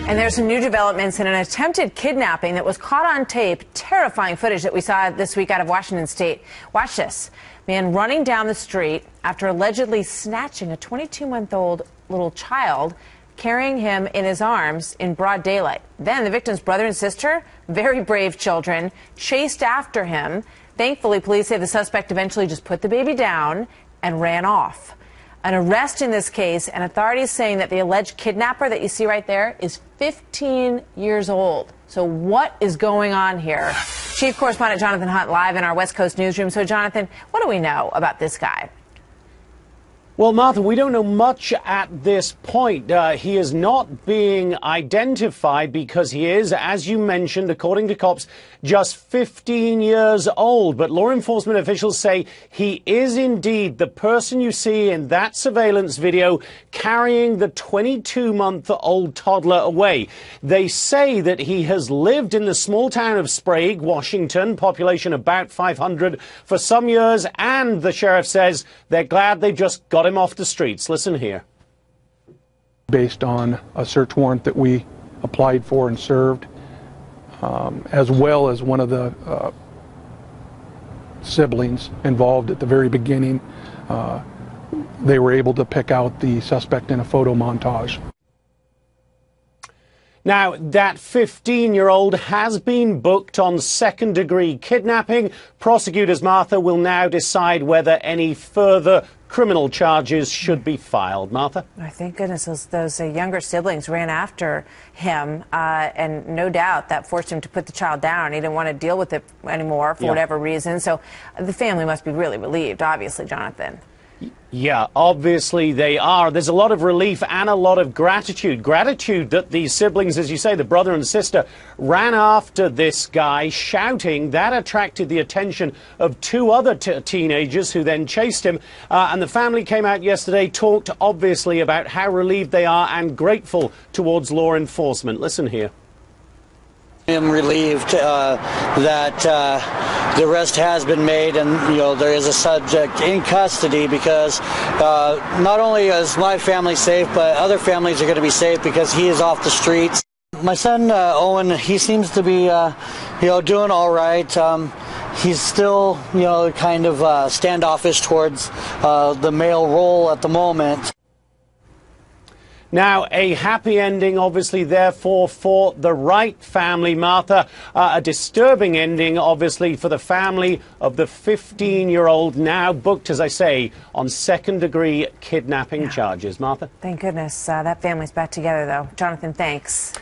And there's some new developments in an attempted kidnapping that was caught on tape. Terrifying footage that we saw this week out of Washington State. Watch this. Man running down the street after allegedly snatching a 22-month-old little child, carrying him in his arms in broad daylight. Then the victim's brother and sister, very brave children, chased after him. Thankfully, police say the suspect eventually just put the baby down and ran off. An arrest in this case, and authorities saying that the alleged kidnapper that you see right there is 15 years old. So what is going on here? Chief Correspondent Jonathan Hunt live in our West Coast newsroom. So, Jonathan, what do we know about this guy? Well, Martha, we don't know much at this point. He is not being identified because he is, as you mentioned, according to cops, just 15 years old. But law enforcement officials say he is indeed the person you see in that surveillance video carrying the 22-month-old toddler away. They say that he has lived in the small town of Sprague, Washington, population about 500, for some years, and the sheriff says they're glad they just got him off the streets. Listen here. Based on a search warrant that we applied for and served, as well as one of the siblings involved at the very beginning, they were able to pick out the suspect in a photo montage. Now, that 15-year-old has been booked on second-degree kidnapping. Prosecutors, Martha, will now decide whether any further criminal charges should be filed. Martha? Oh, thank goodness those younger siblings ran after him, and no doubt that forced him to put the child down. He didn't want to deal with it anymore for whatever reason. So the family must be really relieved, obviously, Jonathan. Yeah, obviously they are. There's a lot of relief and a lot of gratitude. Gratitude that these siblings, as you say, the brother and sister, ran after this guy shouting. That attracted the attention of two other teenagers who then chased him. And the family came out yesterday, talked obviously about how relieved they are and grateful towards law enforcement. Listen here. I am relieved that the arrest has been made, and there is a subject in custody, because not only is my family safe, but other families are going to be safe because he is off the streets. My son Owen, he seems to be doing all right. He's still kind of standoffish towards the male role at the moment. Now, a happy ending, obviously, therefore, for the Wright family, Martha. A disturbing ending, obviously, for the family of the 15-year-old, now booked, as I say, on second-degree kidnapping charges. Martha? Thank goodness that family's back together, though. Jonathan, thanks.